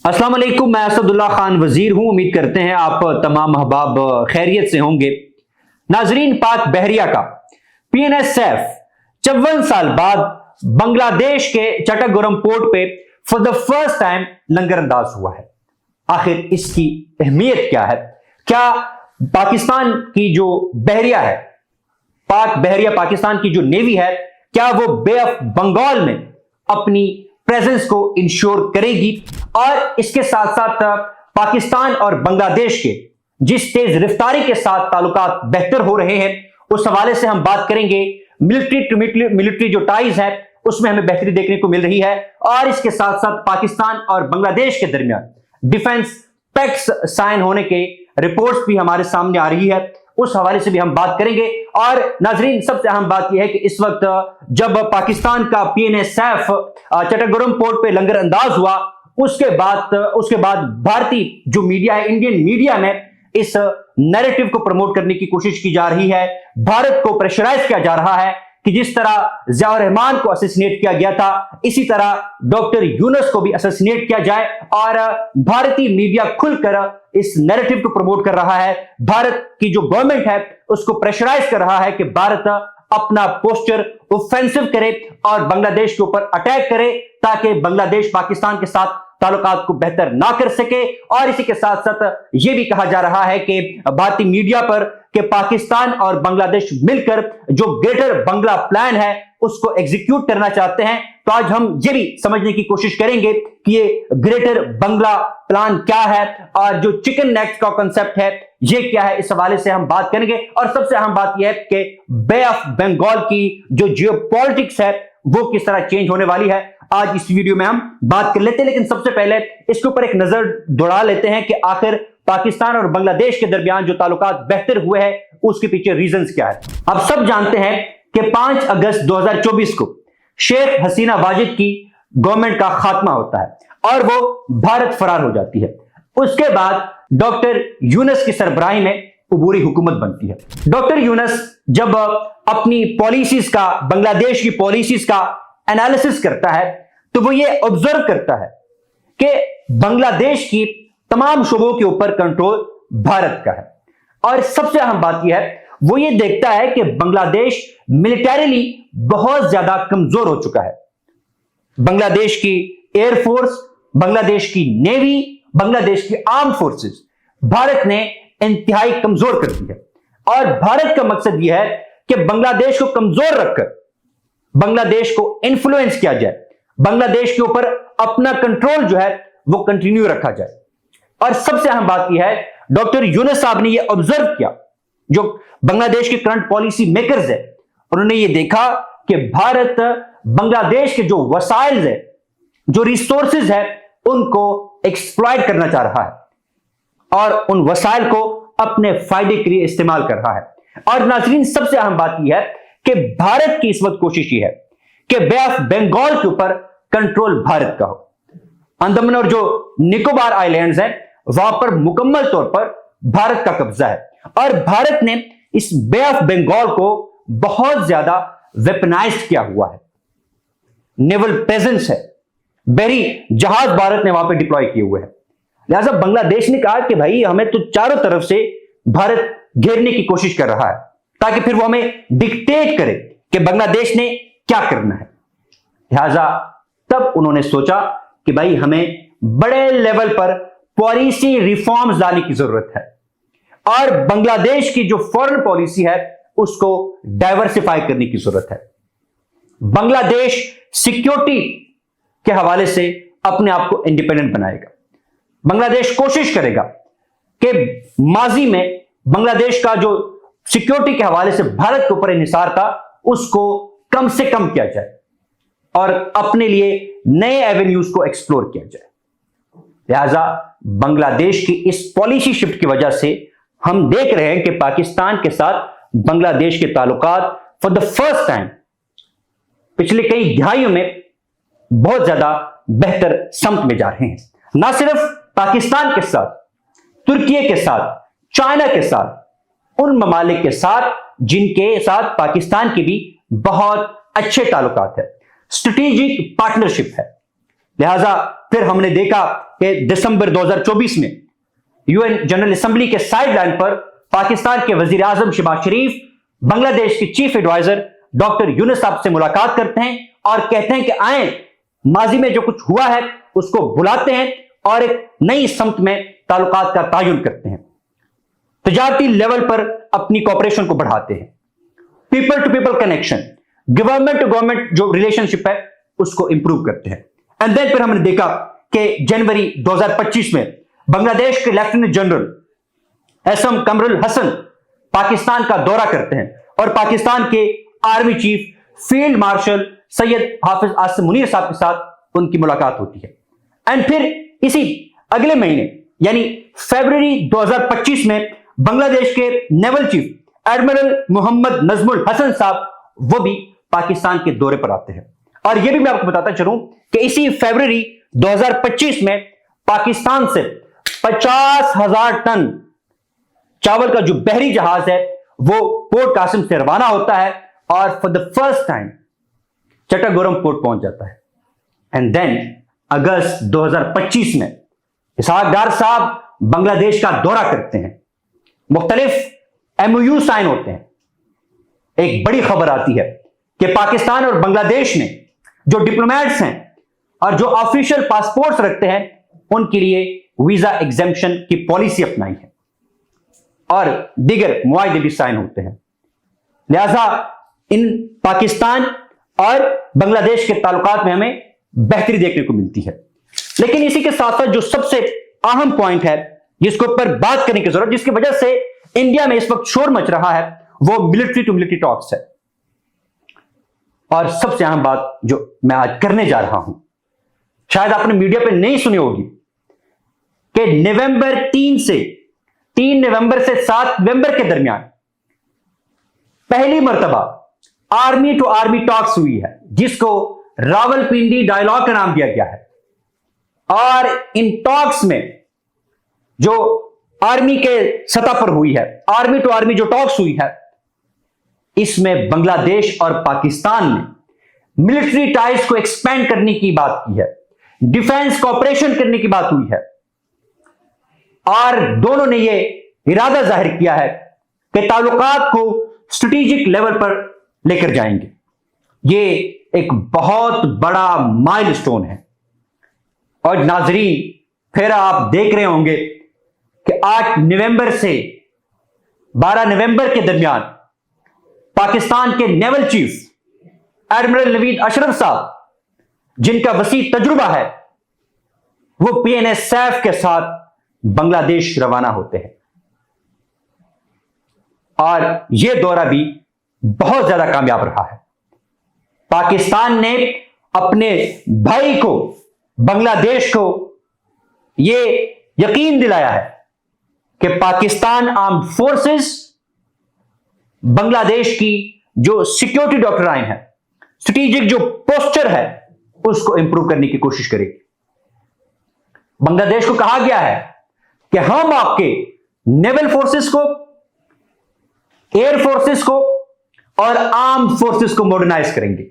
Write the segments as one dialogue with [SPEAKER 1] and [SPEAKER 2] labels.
[SPEAKER 1] अस्सलाम वालेकुम, मैं असदुल्ला खान वजीर हूं। उम्मीद करते हैं आप तमाम अहबाब खैरियत से होंगे। नाजरीन, पाक बहरिया का पीएनएसएफ 54 साल बाद बांग्लादेश के चट्टागुरम पोर्ट पे फॉर द फर्स्ट टाइम लंगर अंदाज हुआ है। आखिर इसकी अहमियत क्या है? क्या पाकिस्तान की जो बहरिया है, पाक बहरिया पाकिस्तान की जो नेवी है, क्या वो बे ऑफ बंगाल में अपनी प्रेजेंस को इंश्योर करेगी? और इसके साथ साथ पाकिस्तान और बांग्लादेश के जिस तेज रफ्तारी के साथ ताल्लुकात बेहतर हो रहे हैं, उस हवाले से हम बात करेंगे। मिलिट्री टू मिलिट्री जो टाइज है उसमें हमें बेहतरी देखने को मिल रही है, और इसके साथ साथ पाकिस्तान और बांग्लादेश के दरमियान डिफेंस पैक्ट्स साइन होने के रिपोर्ट्स भी हमारे सामने आ रही है। उस हवाले से भी हम बात करेंगे। और नाजरीन, सबसे अहम बात यह है कि इस वक्त जब पाकिस्तान का पीएनएसएफ चट्टागुरम पोर्ट पे लंगर अंदाज हुआ, उसके बाद भारतीय जो मीडिया है, इंडियन मीडिया में इस नैरेटिव को प्रमोट करने की कोशिश की जा रही है। भारत को प्रेशराइज किया जा रहा है कि जिस तरह जिया रहमान को असैसिनेट किया गया था, इसी तरह डॉक्टर यूनुस को भी असैसिनेट किया जाए। और भारतीय मीडिया खुलकर इस नैरेटिव को प्रमोट कर रहा है। भारत की जो गवर्नमेंट है उसको प्रेशराइज कर रहा है कि भारत अपना पोस्चर ऑफेंसिव करे और बांग्लादेश के ऊपर अटैक करे, ताकि बांग्लादेश पाकिस्तान के साथ ताल्लुकात को बेहतर ना कर सके। और इसी के साथ साथ यह भी कहा जा रहा है कि भारतीय मीडिया पर कि पाकिस्तान और बांग्लादेश मिलकर जो ग्रेटर बंगला प्लान है उसको एग्जीक्यूट करना चाहते हैं। तो आज हम ये भी समझने की कोशिश करेंगे कि ये ग्रेटर बंगला प्लान क्या है और जो चिकन नेक का कॉन्सेप्ट है ये क्या है। इस हवाले से हम बात करेंगे। और सबसे अहम बात यह है कि बे ऑफ बंगाल की जो जियोपॉलिटिक्स है वो किस तरह चेंज होने वाली है, आज इस वीडियो में हम बात कर लेते हैं। लेकिन सबसे पहले इसके ऊपर एक नजर दौड़ा लेते हैं कि आखिर पाकिस्तान और बांग्लादेश के दरमियान जो ताल्लुकात बेहतर हुए हैं उसके पीछे रीजंस क्या है। आप सब जानते हैं कि 5 अगस्त 2024 को शेख हसीना वाजिद की गवर्नमेंट का खात्मा होता है और वो भारत फरार हो जाती है। उसके बाद डॉक्टर यूनुस की सरबराही में अबूरी हुकूमत बनती है। डॉक्टर यूनुस जब अपनी पॉलिसीज का, बांग्लादेश की पॉलिसीज का एनालिसिस करता है तो वो ये ऑब्जर्व करता है कि बांग्लादेश की तमाम शोबों के ऊपर कंट्रोल भारत का है। और सबसे अहम बात यह है, वो ये देखता है कि बांग्लादेश मिलिटरीली बहुत ज्यादा कमजोर हो चुका है। बांग्लादेश की एयरफोर्स, बांग्लादेश की नेवी, बांग्लादेश की आर्म फोर्सेस भारत ने इंतहाई कमजोर कर दी है। और भारत का मकसद यह है कि बांग्लादेश को कमजोर रखकर बांग्लादेश को इन्फ्लुएंस किया जाए, बांग्लादेश के ऊपर अपना कंट्रोल जो है वो कंटिन्यू रखा जाए। और सबसे अहम बात यह है, डॉक्टर यूनुस साहब ने यह ऑब्जर्व किया, जो बांग्लादेश के करंट पॉलिसी मेकर्स है, उन्होंने यह देखा कि भारत बांग्लादेश के जो वसाइल है, जो रिसोर्सेज है, उनको एक्सप्लॉइट करना चाह रहा है और उन वसाइल को अपने फायदे के लिए इस्तेमाल कर रहा है। और नाजरीन, सबसे अहम बात यह है कि भारत की इस वक्त कोशिश यह है कि बे ऑफ बंगाल के ऊपर कंट्रोल भारत का हो। अंडमान और जो निकोबार आइलैंड्स हैं वहां पर मुकम्मल तौर पर भारत का कब्जा है और भारत ने इस बे ऑफ बंगाल को बहुत ज्यादा वेपनाइज किया हुआ है। नेवल प्रेजेंस है, बहरी जहाज भारत ने वहां पर डिप्लॉय किए हुए हैं। लिहाजा बांग्लादेश ने कहा कि भाई हमें तो चारों तरफ से भारत घेरने की कोशिश कर रहा है, ताकि फिर वो हमें डिक्टेट करे कि बांग्लादेश ने क्या करना है। लिहाजा तब उन्होंने सोचा कि भाई हमें बड़े लेवल पर पॉलिसी रिफॉर्म्स लाने की जरूरत है और बांग्लादेश की जो फॉरेन पॉलिसी है उसको डाइवर्सिफाई करने की जरूरत है। बांग्लादेश सिक्योरिटी के हवाले से अपने आप को इंडिपेंडेंट बनाएगा। बांग्लादेश कोशिश करेगा कि माजी में बांग्लादेश का जो सिक्योरिटी के हवाले से भारत के ऊपर इन्हिसार था उसको कम से कम किया जाए और अपने लिए नए एवेन्यूज को एक्सप्लोर किया जाए। लिहाजा बांग्लादेश की इस पॉलिसी शिफ्ट की वजह से हम देख रहे हैं कि पाकिस्तान के साथ बांग्लादेश के ताल्लुकात फॉर द फर्स्ट टाइम पिछले कई दहाइयों में बहुत ज्यादा बेहतर समत में जा रहे हैं। ना सिर्फ पाकिस्तान के साथ, तुर्की के साथ, चाइना के साथ, उन ममालिक के साथ जिनके साथ पाकिस्तान के भी बहुत अच्छे ताल्लुकात है, स्ट्रेटेजिक पार्टनरशिप है। लिहाजा फिर हमने देखा कि दिसंबर 2024 में यूएन जनरल असेंबली के साइडलाइन पर पाकिस्तान के वजीर आजम शहबाज शरीफ बांग्लादेश के चीफ एडवाइजर डॉक्टर यूनुस साहब से मुलाकात करते हैं और कहते हैं कि आए माजी में जो कुछ हुआ है उसको बुलाते हैं और एक नई समत में ताल्लुकात का तायुन करते हैं, तजारती लेवल पर अपनी कोऑपरेशन को बढ़ाते हैं, people to people connection, government to government जो रिलेशनशिप है उसको इंप्रूव करते हैं। एंड देन फिर हमने देखा कि जनवरी 2025 में बांग्लादेश के lieutenant general SM Kamrul Hasan Pakistan का दौरा करते हैं और पाकिस्तान के army chief field marshal Syed Hafiz Asim Munir साहब के साथ उनकी मुलाकात होती है। एंड फिर इसी अगले महीने यानी फरवरी 2025 में बांग्लादेश के naval chief admiral Mohammad Najmul Hasan sahab वो भी पाकिस्तान के दौरे पर आते हैं। और यह भी मैं आपको बताता चलूं कि इसी फरवरी 2025 में पाकिस्तान से 50,000 टन चावल का जो बहरी जहाज है वो पोर्ट कासिम से रवाना होता है और for the first time Chattogram port पहुंच जाता है। एंड देन अगस्त 2025 में इसहाक डार साहब बांग्लादेश का दौरा करते हैं, मुख्तलिफ एमओयू साइन होते हैं। एक बड़ी खबर आती है कि पाकिस्तान और बांग्लादेश ने जो डिप्लोमेट्स हैं और जो ऑफिशियल पासपोर्ट्स रखते हैं उनके लिए वीजा एग्जेम्पशन की पॉलिसी अपनाई है और दीगर मुआहदे भी साइन होते हैं। लिहाजा इन पाकिस्तान और बांग्लादेश के ताल्लुकात में हमें बेहतरी देखने को मिलती है। लेकिन इसी के साथ साथ जो सबसे अहम पॉइंट है जिसके ऊपर बात करने की जरूरत, जिसकी वजह से इंडिया में इस वक्त शोर मच रहा है, वो मिलिट्री टू मिलिट्री टॉक्स है। और सबसे अहम बात जो मैं आज करने जा रहा हूं, शायद आपने मीडिया पे नहीं सुनी होगी कि नवंबर 3 नवंबर से 7 नवंबर के दरमियान पहली मर्तबा आर्मी टू आर्मी टॉक्स हुई है, जिसको रावलपिंडी डायलॉग का नाम दिया गया है। और इन टॉक्स में जो आर्मी के सतह पर हुई है, आर्मी टू आर्मी जो टॉक्स हुई है, इसमें बांग्लादेश और पाकिस्तान ने मिलिट्री टाइज को एक्सपेंड करने की बात की है, डिफेंस कॉपरेशन करने की बात हुई है और दोनों ने यह इरादा जाहिर किया है कि ताल्लुकात को स्ट्रेटेजिक लेवल पर लेकर जाएंगे। यह एक बहुत बड़ा माइलस्टोन है। और नाजरीन, फिर आप देख रहे होंगे कि 8 नवंबर से 12 नवंबर के दरमियान पाकिस्तान के naval chief admiral Naveed Ashraf साहब, जिनका वसी तजुर्बा है, वो पीएनएसएफ के साथ बांग्लादेश रवाना होते हैं। और यह दौरा भी बहुत ज्यादा कामयाब रहा है। पाकिस्तान ने अपने भाई को, बांग्लादेश को, यह यकीन दिलाया है कि पाकिस्तान आर्म्ड फोर्सेस बांग्लादेश की जो सिक्योरिटी डॉक्ट्राइन है, स्ट्रेटेजिक जो पोस्चर है, उसको इंप्रूव करने की कोशिश करेगी। बांग्लादेश को कहा गया है कि हम आपके नेवल फोर्सेस को, एयर फोर्सेस को और आर्म्ड फोर्सेस को मॉडर्नाइज करेंगे।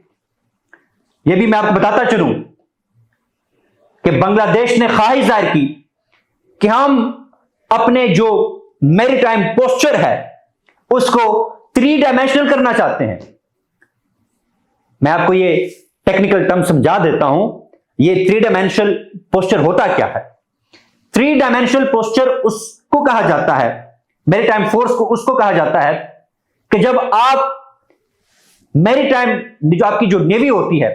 [SPEAKER 1] यह भी मैं आपको बताता चलूं कि बांग्लादेश ने ख्वाहिश जाहिर की कि हम अपने जो मैरीटाइम पोस्चर है उसको 3 डायमेंशनल करना चाहते हैं। मैं आपको ये टेक्निकल टर्म समझा देता हूं। ये 3 डायमेंशनल पोस्चर होता क्या है? 3 डायमेंशनल पोस्चर उसको कहा जाता है, मैरीटाइम फोर्स को उसको कहा जाता है कि जब आप मैरीटाइम, जो आपकी जो नेवी होती है,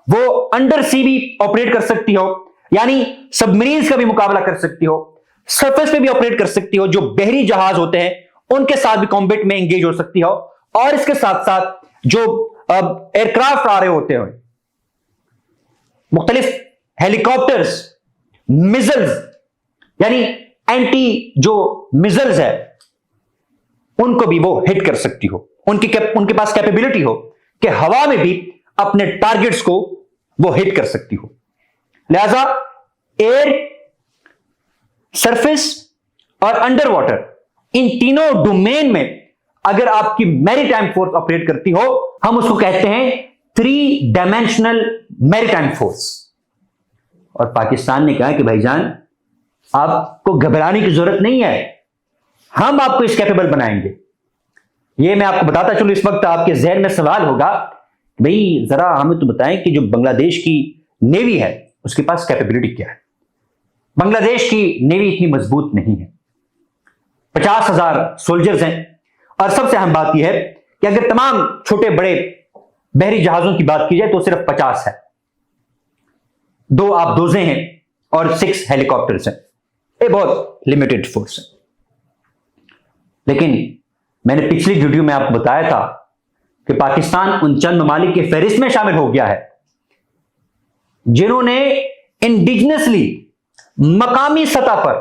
[SPEAKER 1] वो अंडर सी भी ऑपरेट कर सकती हो, यानी सबमरीन्स का भी मुकाबला कर सकती हो, सरफेस पे भी ऑपरेट कर सकती हो, जो बहरी जहाज होते हैं उनके साथ भी कॉम्बैट में एंगेज हो सकती हो, और इसके साथ साथ जो एयरक्राफ्ट आ रहे होते हैं, मुख्तलिफ हेलीकॉप्टर्स, मिसाइल्स, यानी एंटी जो मिसाइल्स है, उनको भी वो हिट कर सकती हो। उनके पास कैपेबिलिटी हो कि हवा में भी अपने टारगेट्स को वो हिट कर सकती हो। लिहाजा एयर, सरफेस और अंडर वाटर, इन तीनों डोमेन में अगर आपकी मैरीटाइम फोर्स ऑपरेट करती हो, हम उसको कहते हैं 3 डायमेंशनल मैरीटाइम फोर्स। और पाकिस्तान ने कहा कि भाईजान आपको घबराने की जरूरत नहीं है, हम आपको इस कैपेबल बनाएंगे। ये मैं आपको बताता चलूं, इस वक्त आपके जहन में सवाल होगा, भाई जरा हमें तो बताएं कि जो बांग्लादेश की नेवी है उसके पास कैपेबिलिटी क्या है। बांग्लादेश की नेवी इतनी मजबूत नहीं है, 50,000 सोल्जर्स हैं। और सबसे अहम बात यह है कि अगर तमाम छोटे बड़े बहरी जहाजों की बात की जाए तो सिर्फ 50 है, 2 आबदोजें हैं और 6 हेलीकॉप्टर्स हैं। ये बहुत लिमिटेड फोर्स है। लेकिन मैंने पिछली वीडियो में आपको बताया था कि पाकिस्तान उन चंद ममालिक के फहरिस्त में शामिल हो गया है जिन्होंने इंडिजिनसली मकामी सतह पर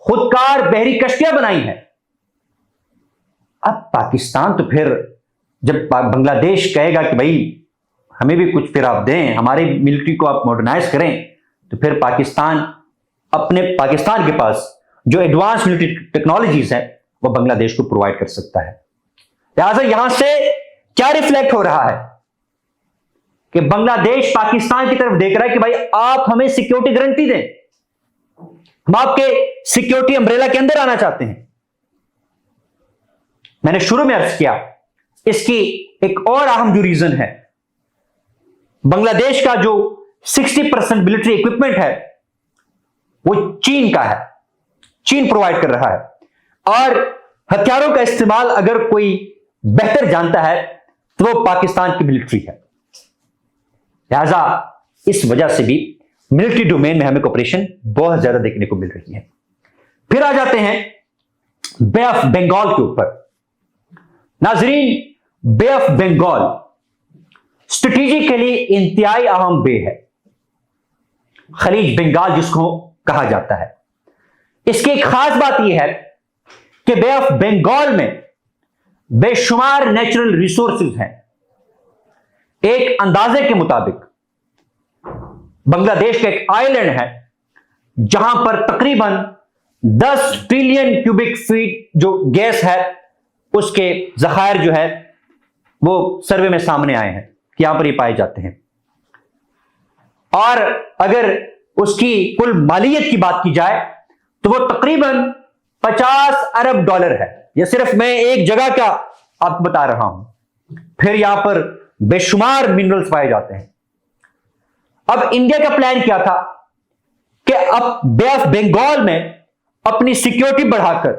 [SPEAKER 1] खुदकार बहरी कश्तियां बनाई हैं। अब पाकिस्तान तो फिर जब बांग्लादेश कहेगा कि भाई हमें भी कुछ फिर आप दें, हमारे मिलिट्री को आप मॉडर्नाइज करें, तो फिर पाकिस्तान के पास जो एडवांस मिलिट्री टेक्नोलॉजीज हैं वो बांग्लादेश को प्रोवाइड कर सकता है। लिहाजा यहां से क्या रिफ्लेक्ट हो रहा है कि बांग्लादेश पाकिस्तान की तरफ देख रहा है कि भाई आप हमें सिक्योरिटी गारंटी दें, हम आपके सिक्योरिटी अम्ब्रेला के अंदर आना चाहते हैं। मैंने शुरू में अर्ज किया, इसकी एक और अहम जो रीजन है, बांग्लादेश का जो 60% मिलिट्री इक्विपमेंट है वो चीन का है, चीन प्रोवाइड कर रहा है। और हथियारों का इस्तेमाल अगर कोई बेहतर जानता है तो वो पाकिस्तान की मिलिट्री है। लिहाजा इस वजह से भी मिलिट्री डोमेन में हमें कोऑपरेशन बहुत ज्यादा देखने को मिल रही है। फिर आ जाते हैं बे ऑफ बंगाल के ऊपर। नाजरीन, बे ऑफ बंगाल स्ट्रेटेजिकली इंतहाई अहम बे है, खलीज बंगाल जिसको कहा जाता है। इसकी एक खास बात यह है कि बे ऑफ बंगाल में बेशुमार नेचुरल रिसोर्सेज हैं। एक अंदाजे के मुताबिक बांग्लादेश का एक आइलैंड है जहां पर तकरीबन 10 ट्रिलियन क्यूबिक फीट जो गैस है उसके जखायर जो है वो सर्वे में सामने आए हैं कि यहां पर ये पाए जाते हैं। और अगर उसकी कुल मालियत की बात की जाए तो वो तकरीबन 50 अरब डॉलर है। यह सिर्फ मैं एक जगह का आपको बता रहा हूं। फिर यहां पर बेशुमार मिनरल्स पाए जाते हैं। अब इंडिया का प्लान क्या था कि अब बे ऑफ बंगाल में अपनी सिक्योरिटी बढ़ाकर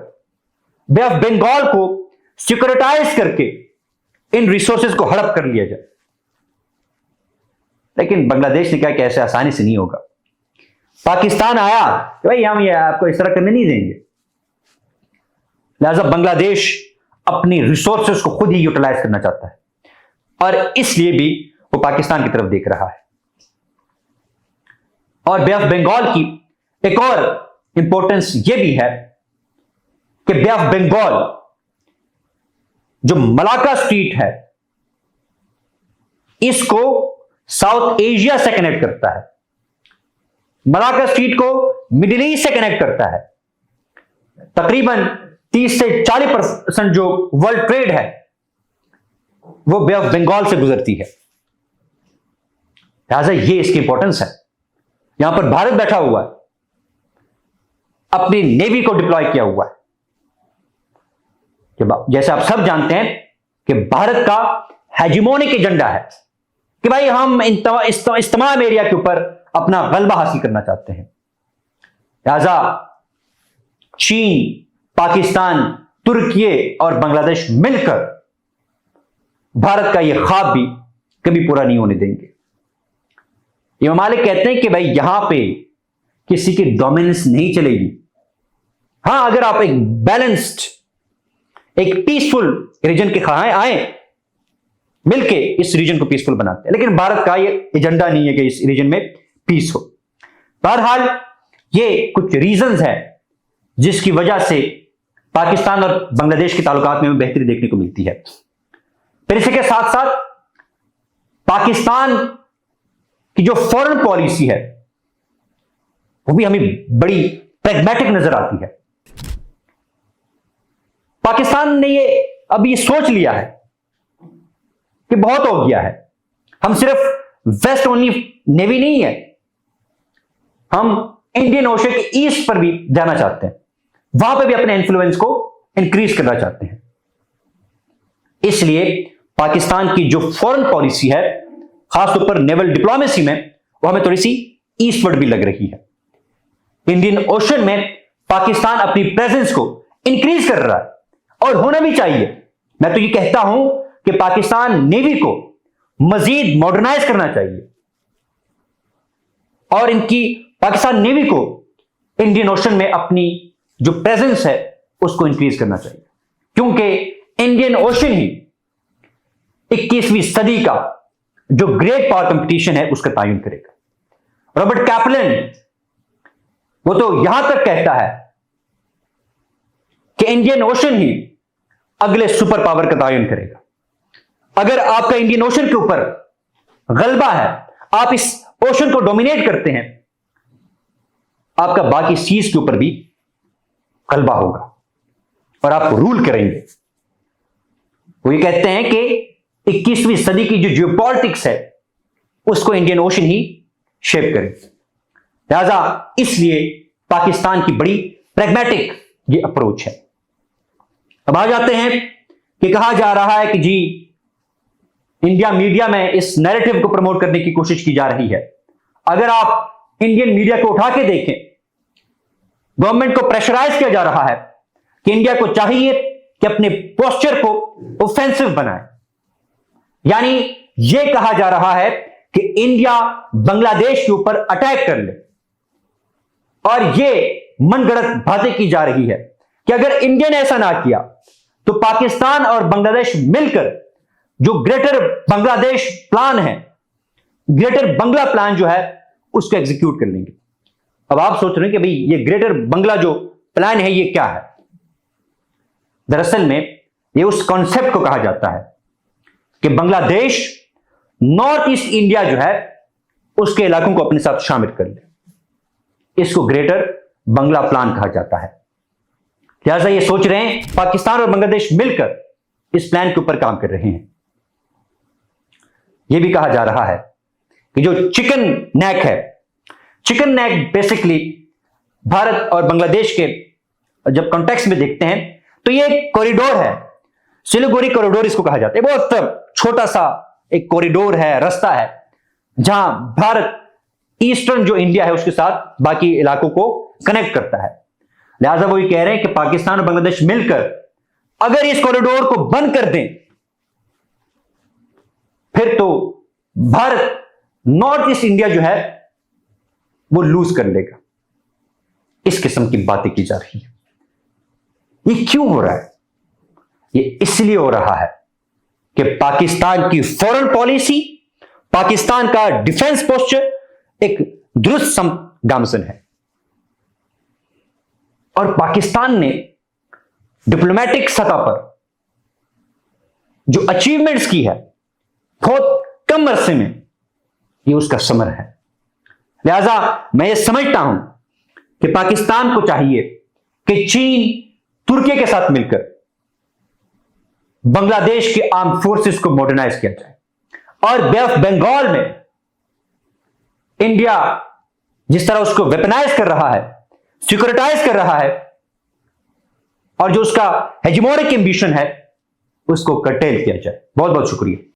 [SPEAKER 1] बे ऑफ बंगाल को सिक्योरिटाइज करके इन रिसोर्सेज को हड़प कर लिया जाए। लेकिन बांग्लादेश ने कहा कि ऐसे आसानी से नहीं होगा। पाकिस्तान आया कि भाई हम ये आपको इस तरह करने नहीं देंगे। लिहाजा बांग्लादेश अपनी रिसोर्सेज को खुद ही यूटिलाइज करना चाहता है और इसलिए भी वो पाकिस्तान की तरफ देख रहा है। और बे ऑफ बंगाल की एक और इंपॉर्टेंस यह भी है कि बे ऑफ बंगाल जो मलाका स्ट्रीट है इसको साउथ एशिया से कनेक्ट करता है। मलाका स्ट्रीट को मिडिल ईस्ट से कनेक्ट करता है। तकरीबन 30 से 40% जो वर्ल्ड ट्रेड है वो बे ऑफ बंगाल से गुजरती है। लिहाजा ये इसकी इंपॉर्टेंस है। यहां पर भारत बैठा हुआ है, अपनी नेवी को डिप्लॉय किया हुआ है। जैसे आप सब जानते हैं कि भारत का हेजिमोनिक एजेंडा है कि भाई हम इस तमाम एरिया के ऊपर अपना गलबा हासिल करना चाहते हैं। लिहाजा चीन, पाकिस्तान, तुर्की और बांग्लादेश मिलकर भारत का यह ख्वाब भी कभी पूरा नहीं होने देंगे। ये ममालिक कहते हैं कि भाई यहां पे किसी की डोमिनेंस नहीं चलेगी। हां, अगर आप एक बैलेंस्ड, एक पीसफुल रीजन के खाएं आए मिलके इस रीजन को पीसफुल बनाते हैं, लेकिन भारत का ये एजेंडा नहीं है कि इस रीजन में पीस हो। बहरहाल ये कुछ रीजंस हैं जिसकी वजह से पाकिस्तान और बांग्लादेश के ताल्लुकात में बेहतरी देखने को मिलती है। फिर इसी के साथ साथ पाकिस्तान की जो फॉरेन पॉलिसी है वो भी हमें बड़ी प्रैग्मेटिक नजर आती है। पाकिस्तान ने ये अब ये सोच लिया है कि बहुत हो गया है, हम सिर्फ वेस्ट ओनली नेवी नहीं है, हम इंडियन ओशन के ईस्ट पर भी जाना चाहते हैं, वहां पर भी अपने इन्फ्लुएंस को इंक्रीज करना चाहते हैं। इसलिए पाकिस्तान की जो फॉरेन पॉलिसी है, खासतौर पर नेवल डिप्लोमेसी में, वो हमें थोड़ी सी ईस्टवर्ड भी लग रही है। इंडियन ओशन में पाकिस्तान अपनी प्रेजेंस को इंक्रीज कर रहा है और होना भी चाहिए। मैं तो ये कहता हूं कि पाकिस्तान नेवी को मजीद मॉडर्नाइज करना चाहिए और इनकी पाकिस्तान नेवी को इंडियन ओशन में अपनी जो प्रेजेंस है उसको इंक्रीज करना चाहिए, क्योंकि इंडियन ओशन ही 21वीं सदी का जो ग्रेट पावर कंपटीशन है उसका तयन करेगा। रॉबर्ट कैपलन वो तो यहां तक कहता है कि इंडियन ओशन ही अगले सुपर पावर का तयन करेगा। अगर आपका इंडियन ओशन के ऊपर गलबा है, आप इस ओशन को डोमिनेट करते हैं, आपका बाकी सीज के ऊपर भी गलबा होगा और आप रूल करेंगे। वो ये कहते हैं कि 21वीं सदी की जो जियोपॉलिटिक्स है उसको इंडियन ओशन ही शेप करे। लिहाजा इसलिए पाकिस्तान की बड़ी प्रैग्मेटिक ये अप्रोच है। अब आ जाते हैं कि कहा जा रहा है कि जी इंडिया मीडिया में इस नैरेटिव को प्रमोट करने की कोशिश की जा रही है। अगर आप इंडियन मीडिया को उठा के देखें, गवर्नमेंट को प्रेशराइज किया जा रहा है कि इंडिया को चाहिए कि अपने पोस्चर को ऑफेंसिव बनाए। यानी यह कहा जा रहा है कि इंडिया बांग्लादेश के ऊपर अटैक कर ले, और यह मनगढ़ंत बातें की जा रही है कि अगर इंडिया ने ऐसा ना किया तो पाकिस्तान और बांग्लादेश मिलकर जो ग्रेटर बांग्लादेश प्लान है, ग्रेटर बंगला प्लान जो है उसको एग्जीक्यूट कर लेंगे। अब आप सोच रहे हैं कि भाई ये ग्रेटर बंगला जो प्लान है ये क्या है? दरअसल में ये उस कॉन्सेप्ट को कहा जाता है कि बांग्लादेश नॉर्थ ईस्ट इंडिया जो है उसके इलाकों को अपने साथ शामिल कर ले। इसको ग्रेटर बंगला प्लान कहा जाता है। लिहाजा ये सोच रहे हैं पाकिस्तान और बांग्लादेश मिलकर इस प्लान के ऊपर काम कर रहे हैं। यह भी कहा जा रहा है कि जो चिकन नेक है, चिकन नेक बेसिकली भारत और बांग्लादेश के जब कॉन्टेक्स्ट में देखते हैं तो ये एक कॉरिडोर है, सिलीगुड़ी कॉरिडोर इसको कहा जाता है। बहुत छोटा सा एक कॉरिडोर है, रास्ता है, जहां भारत ईस्टर्न जो इंडिया है उसके साथ बाकी इलाकों को कनेक्ट करता है। लिहाजा वो ये कह रहे हैं कि पाकिस्तान और बांग्लादेश मिलकर अगर इस कॉरिडोर को बंद कर दें फिर तो भारत नॉर्थ ईस्ट इंडिया जो है वो लूज कर लेगा। इस किस्म की बातें की जा रही है। ये क्यों हो रहा है? ये इसलिए हो रहा है कि पाकिस्तान की फॉरेन पॉलिसी, पाकिस्तान का डिफेंस पोस्चर एक दुरुस्त गामसन है और पाकिस्तान ने डिप्लोमेटिक सतह पर जो अचीवमेंट्स की है बहुत कम अरसे में, ये उसका समर है। लिहाजा मैं ये समझता हूं कि पाकिस्तान को चाहिए कि चीन तुर्की के साथ मिलकर बांग्लादेश के आर्म फोर्सेस को मॉडर्नाइज किया जाए और बे ऑफ बंगाल में इंडिया जिस तरह उसको वेपनाइज कर रहा है, सिक्योरिटाइज कर रहा है और जो उसका हेजेमोनिक एम्बिशन है उसको कर्टेल किया जाए। बहुत बहुत शुक्रिया।